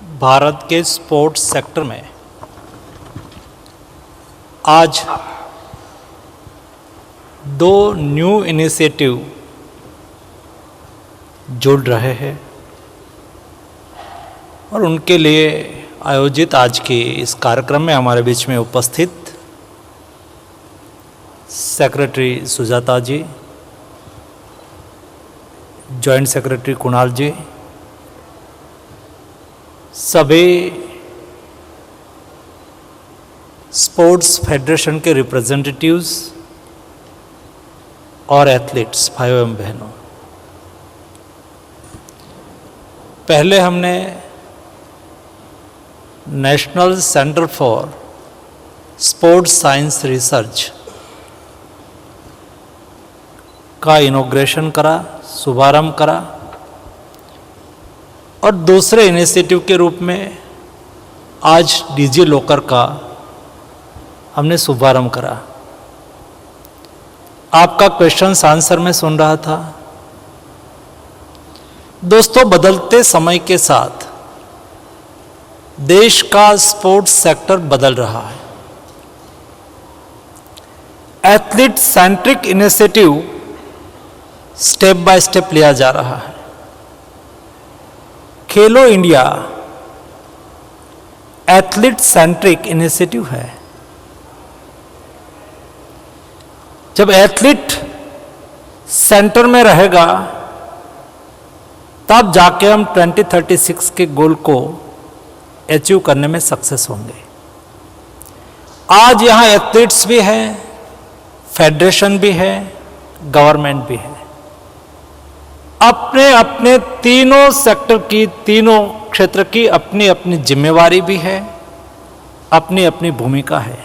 भारत के sports sector में आज दो न्यू इनिशिएटिव जुड़ रहे हैं और उनके लिए आयोजित आज के इस कार्यक्रम में हमारे बीच में उपस्थित सेक्रेटरी सुजाता जी, जॉइंट सेक्रेटरी कुणाल जी, सभी स्पोर्ट्स फेडरेशन के रिप्रेजेंटेटिव्स और एथलीट्स भाइयों एवं बहनों, पहले हमने national centre for sports science research का इनॉग्रेशन करा, शुभारंभ करा और दूसरे इनिशिएटिव के रूप में आज डिजी लॉकर का हमने शुभारंभ करा। आपका क्वेश्चंस आंसर में सुन रहा था। दोस्तों, बदलते समय के साथ देश का स्पोर्ट्स सेक्टर बदल रहा है। Athlete centric initiative step by step लिया जा रहा है। खेलो इंडिया एथलीट सेंट्रिक इनिशिएटिव है। जब एथलीट सेंटर में रहेगा तब जाके हम 2036 के गोल को अचीव करने में सक्सेस होंगे। आज यहां एथलीट्स भी हैं, फेडरेशन भी है, गवर्नमेंट भी है। अपने अपने तीनों सेक्टर की, तीनों क्षेत्र की अपनी अपनी जिम्मेवारी भी है, अपनी अपनी भूमिका है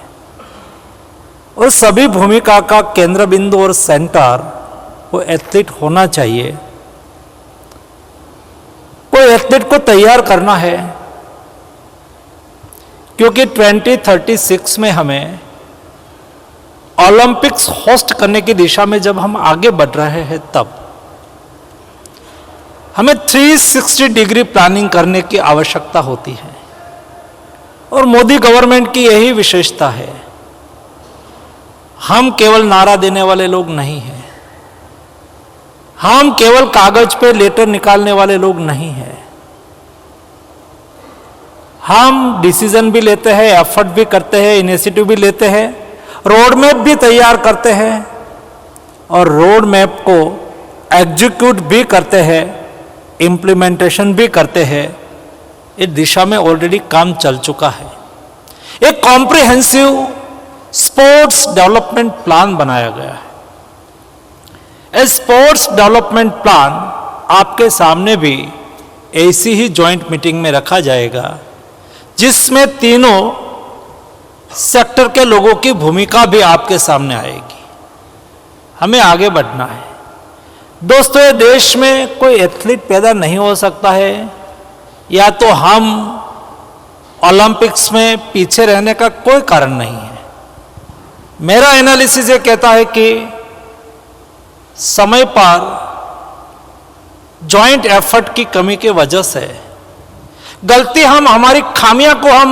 और सभी भूमिका का केंद्र बिंदु और सेंटर वो एथलीट होना चाहिए। कोई एथलीट को तैयार करना है क्योंकि 2036 में हमें ओलंपिक्स होस्ट करने की दिशा में जब हम आगे बढ़ रहे हैं तब हमें 360 डिग्री प्लानिंग करने की आवश्यकता होती है और मोदी गवर्नमेंट की यही विशेषता है। हम केवल नारा देने वाले लोग नहीं हैं, हम केवल कागज पे लेटर निकालने वाले लोग नहीं हैं। हम डिसीजन भी लेते हैं, एफर्ट भी करते हैं, इनिशिएटिव भी लेते हैं, रोड मैप भी तैयार करते हैं और रोड मैप को एग्जीक्यूट भी करते हैं, इम्प्लीमेंटेशन भी करते हैं। इस दिशा में ऑलरेडी काम चल चुका है। एक कॉम्प्रिहेंसिव स्पोर्ट्स डेवलपमेंट प्लान बनाया गया है। स्पोर्ट्स डेवलपमेंट प्लान आपके सामने भी ऐसी ही जॉइंट मीटिंग में रखा जाएगा जिसमें तीनों सेक्टर के लोगों की भूमिका भी आपके सामने आएगी। हमें आगे बढ़ना है। दोस्तों, ये देश में कोई एथलीट पैदा नहीं हो सकता है या तो हम ओलंपिक्स में पीछे रहने का कोई कारण नहीं है। मेरा एनालिसिस ये कहता है कि समय पर जॉइंट एफर्ट की कमी की वजह से गलती हमारी खामियां को हम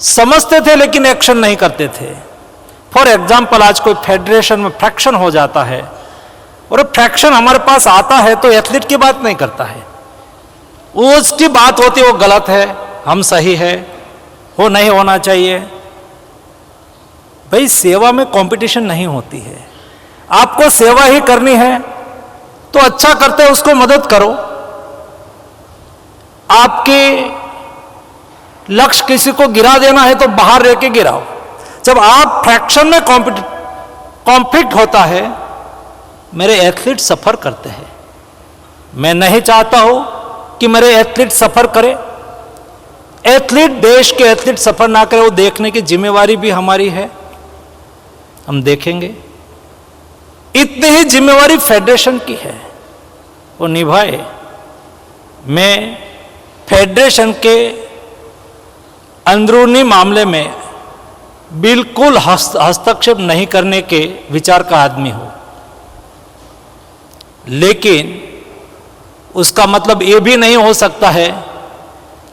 समझते थे लेकिन एक्शन नहीं करते थे। फॉर एग्जाम्पल, आज कोई फेडरेशन में फ्रैक्शन हो जाता है और फ्रैक्शन हमारे पास आता है तो एथलीट की बात नहीं करता है, उसकी बात होती है वो गलत है, हम सही है, वो नहीं होना चाहिए। भाई, सेवा में कंपटीशन नहीं होती है। आपको सेवा ही करनी है तो अच्छा करते हैं उसको मदद करो। आपके लक्ष्य किसी को गिरा देना है तो बाहर रह के गिराओ। जब आप फ्रैक्शन में कॉन्फ्लिक्ट होता है, मेरे एथलीट सफर करते हैं। मैं नहीं चाहता हूं कि मेरे एथलीट सफर करे। एथलीट, देश के एथलीट सफर ना करे, वो देखने की जिम्मेवारी भी हमारी है। हम देखेंगे। इतनी ही जिम्मेवारी फेडरेशन की है, वो निभाए। मैं फेडरेशन के अंदरूनी मामले में बिल्कुल हस्तक्षेप नहीं करने के विचार का आदमी हूं, लेकिन उसका मतलब ये भी नहीं हो सकता है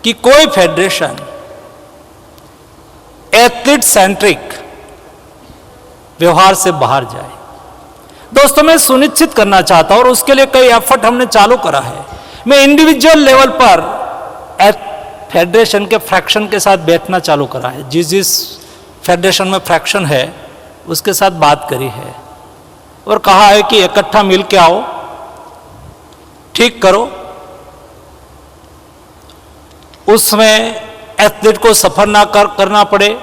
कि कोई फेडरेशन एथलीट सेंट्रिक व्यवहार से बाहर जाए। दोस्तों, मैं सुनिश्चित करना चाहता हूं और उसके लिए कई एफर्ट हमने चालू करा है। मैं इंडिविजुअल लेवल पर फेडरेशन के फ्रैक्शन के साथ बैठना चालू करा है। जिस जिस फेडरेशन में फ्रैक्शन है उसके साथ बात करी है और कहा है कि इकट्ठा मिल के आओ, ठीक करो, उसमें एथलीट को सफर ना करना पड़े,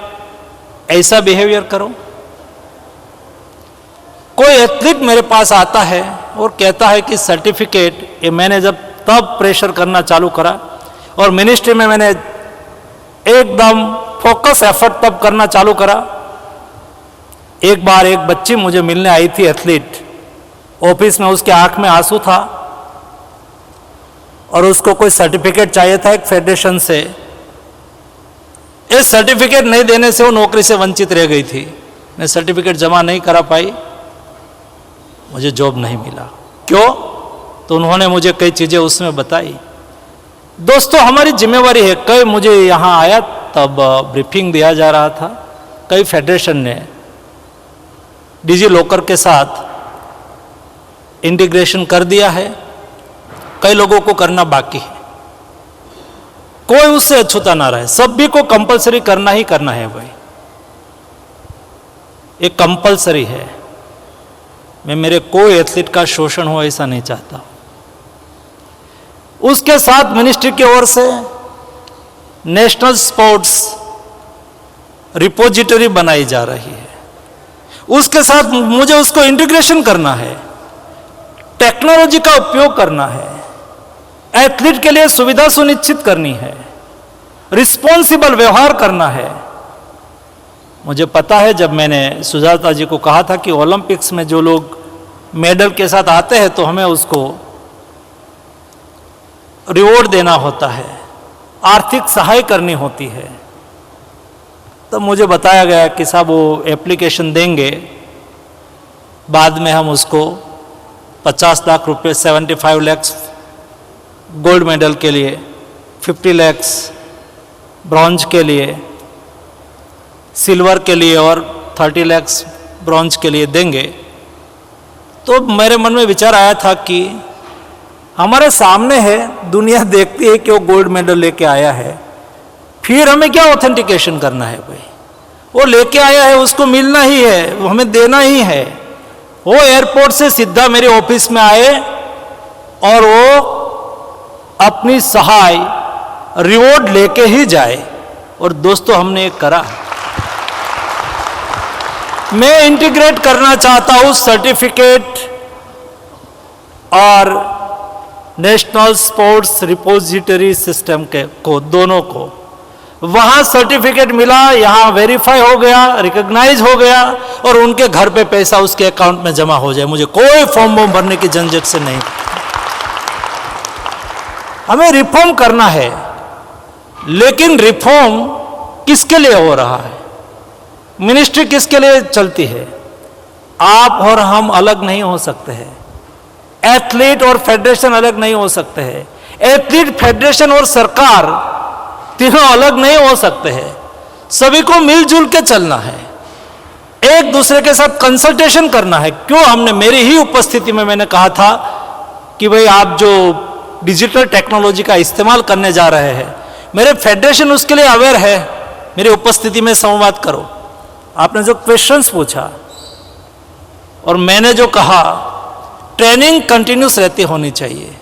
ऐसा बिहेवियर करो। कोई एथलीट मेरे पास आता है और कहता है कि सर्टिफिकेट, ये मैंने जब तब प्रेशर करना चालू करा और मिनिस्ट्री में मैंने एकदम फोकस एफर्ट तब करना चालू करा। एक बार एक बच्ची मुझे मिलने आई थी एथलीट, ऑफिस में उसके आंख में आंसू था और उसको कोई सर्टिफिकेट चाहिए था एक फेडरेशन से। इस सर्टिफिकेट नहीं देने से वो नौकरी से वंचित रह गई थी। मैं सर्टिफिकेट जमा नहीं करा पाई, मुझे जॉब नहीं मिला। क्यों? तो उन्होंने मुझे कई चीजें उसमें बताई। दोस्तों, हमारी जिम्मेवारी है। कई मुझे यहाँ आया तब ब्रीफिंग दिया जा रहा था, कई फेडरेशन ने डिजी लॉकर के साथ इंटीग्रेशन कर दिया है, कई लोगों को करना बाकी है। कोई उससे अछूता ना रहे, सभी को कंपलसरी करना ही करना है भाई, ये कंपलसरी है। मैं मेरे कोई एथलीट का शोषण हो ऐसा नहीं चाहता। उसके साथ मिनिस्ट्री की ओर से नेशनल स्पोर्ट्स रिपोजिटरी बनाई जा रही है, उसके साथ मुझे उसको इंटीग्रेशन करना है, टेक्नोलॉजी का उपयोग करना है, एथलीट के लिए सुविधा सुनिश्चित करनी है, रिस्पॉन्सिबल व्यवहार करना है। मुझे पता है, जब मैंने सुजाता जी को कहा था कि ओलंपिक्स में जो लोग मेडल के साथ आते हैं तो हमें उसको रिवॉर्ड देना होता है, आर्थिक सहाय करनी होती है, तो मुझे बताया गया कि साहब वो एप्लीकेशन देंगे, बाद में हम उसको 50 लाख रुपए, 75 लाख गोल्ड मेडल के लिए, 50 लाख ब्रॉन्ज के लिए, सिल्वर के लिए और 30 लाख ब्रॉन्ज के लिए देंगे। तो मेरे मन में विचार आया था कि हमारे सामने है, दुनिया देखती है कि वो गोल्ड मेडल लेके आया है, फिर हमें क्या ऑथेंटिकेशन करना है भाई? वो लेके आया है, उसको मिलना ही है, वो हमें देना ही है। वो एयरपोर्ट से सीधा मेरे ऑफिस में आए और वो अपनी सहाय रिवॉर्ड लेके ही जाए। और दोस्तों, हमने ये करा। मैं इंटीग्रेट करना चाहता हूं सर्टिफिकेट और नेशनल स्पोर्ट्स रिपोजिटरी सिस्टम को, दोनों को। वहां सर्टिफिकेट मिला, यहां वेरीफाई हो गया, रिकॉग्नाइज हो गया और उनके घर पे पैसा उसके अकाउंट में जमा हो जाए। मुझे कोई फॉर्म वॉर्म भरने की झंझट से नहीं। हमें रिफॉर्म करना है, लेकिन रिफॉर्म किसके लिए हो रहा है? मिनिस्ट्री किसके लिए चलती है? आप और हम अलग नहीं हो सकते हैं, एथलीट और फेडरेशन अलग नहीं हो सकते हैं, एथलीट, फेडरेशन और सरकार तीनों अलग नहीं हो सकते हैं। सभी को मिलजुल के चलना है, एक दूसरे के साथ कंसल्टेशन करना है। क्यों? हमने मेरी ही उपस्थिति में मैंने कहा था कि भाई आप जो डिजिटल टेक्नोलॉजी का इस्तेमाल करने जा रहे हैं, मेरे फेडरेशन उसके लिए अवेयर है, मेरी उपस्थिति में संवाद करो। आपने जो क्वेश्चंस पूछा और मैंने जो कहा, ट्रेनिंग कंटिन्यूस रहती होनी चाहिए।